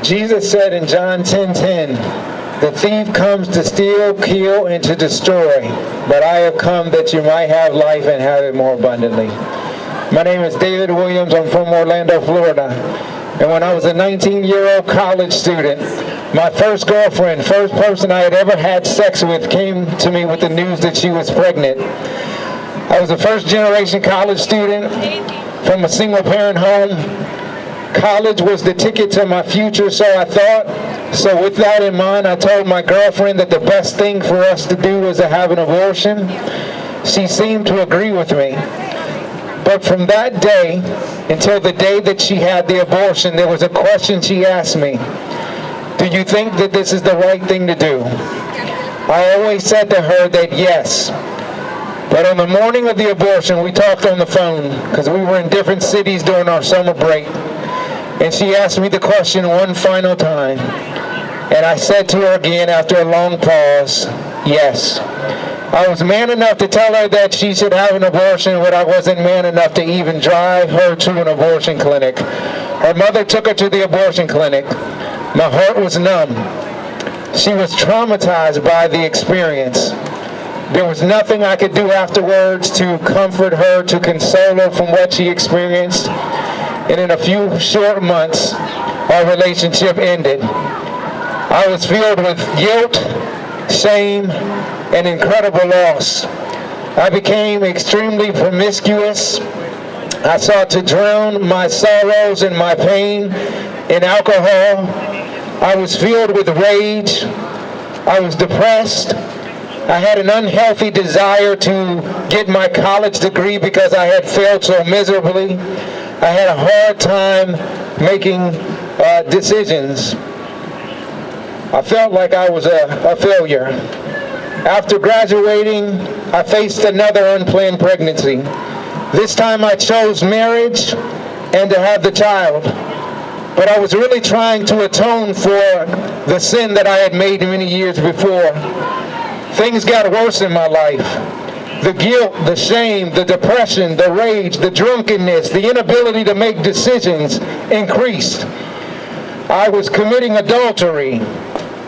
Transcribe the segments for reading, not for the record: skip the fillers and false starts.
Jesus said in John 10:10, "The thief comes to steal, kill, and to destroy, but I have come that you might have life and have it more abundantly." My name is David Williams. I'm from Orlando, Florida. And when I was a 19-year-old college student, my first girlfriend, first person I had ever had sex with, came to me with the news that she was pregnant. I was a first-generation college student from a single-parent home. College was the ticket to my future, so I thought. So with that in mind, I told my girlfriend that the best thing for us to do was to have an abortion. She seemed to agree with me. But from that day until the day that she had the abortion, there was a question she asked me. "Do you think that this is the right thing to do?" I always said to her that yes. But on the morning of the abortion, we talked on the phone because we were in different cities during our summer break. And she asked me the question one final time. And I said to her again after a long pause, yes. I was man enough to tell her that she should have an abortion, but I wasn't man enough to even drive her to an abortion clinic. Her mother took her to the abortion clinic. My heart was numb. She was traumatized by the experience. There was nothing I could do afterwards to comfort her, to console her from what she experienced. And in a few short months, our relationship ended. I was filled with guilt, shame, and incredible loss. I became extremely promiscuous. I sought to drown my sorrows and my pain in alcohol. I was filled with rage. I was depressed. I had an unhealthy desire to get my college degree because I had failed so miserably. I had a hard time making decisions. I felt like I was a failure. After graduating, I faced another unplanned pregnancy. This time I chose marriage and to have the child. But I was really trying to atone for the sin that I had made many years before. Things got worse in my life. The guilt, the shame, the depression, the rage, the drunkenness, the inability to make decisions increased. I was committing adultery.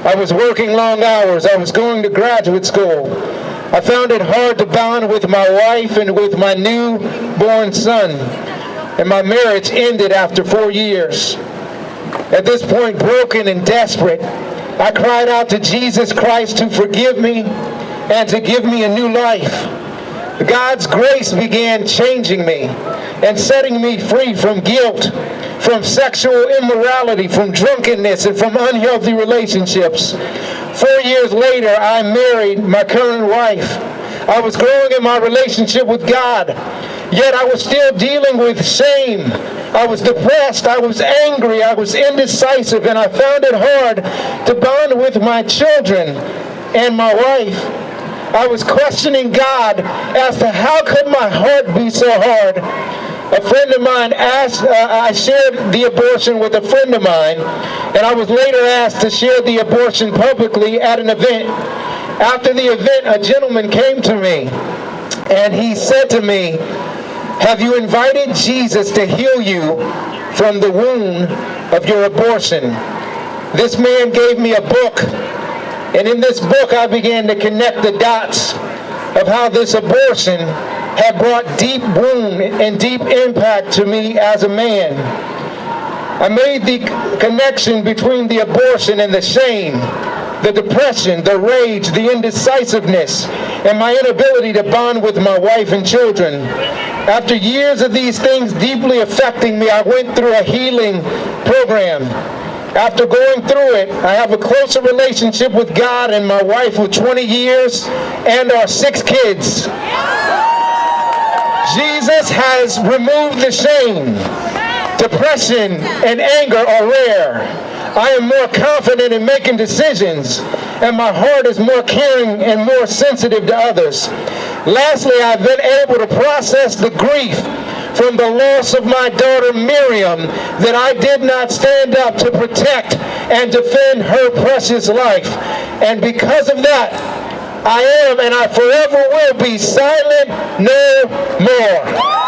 I was working long hours. I was going to graduate school. I found it hard to bond with my wife and with my newborn son. And my marriage ended after 4 years. At this point, broken and desperate, I cried out to Jesus Christ to forgive me and to give me a new life. God's grace began changing me and setting me free from guilt, from sexual immorality, from drunkenness, and from unhealthy relationships. 4 years later, I married my current wife. I was growing in my relationship with God, yet I was still dealing with shame. I was depressed, I was angry, I was indecisive, and I found it hard to bond with my children and my wife. I was questioning God as to how could my heart be so hard. A friend of mine asked, I shared the abortion with a friend of mine, and I was later asked to share the abortion publicly at an event. After the event, a gentleman came to me, and he said to me, "Have you invited Jesus to heal you from the wound of your abortion?" This man gave me a book, and in this book I began to connect the dots of how this abortion had brought deep wound and deep impact to me as a man. I made the connection between the abortion and the shame, the depression, the rage, the indecisiveness, and my inability to bond with my wife and children. After years of these things deeply affecting me, I went through a healing program. After going through it, I have a closer relationship with God and my wife of 20 years and our 6 kids. Jesus has removed the shame. Depression and anger are rare. I am more confident in making decisions, and my heart is more caring and more sensitive to others. Lastly, I've been able to process the grief from the loss of my daughter Miriam, that I did not stand up to protect and defend her precious life. And because of that, I am and I forever will be silent no more.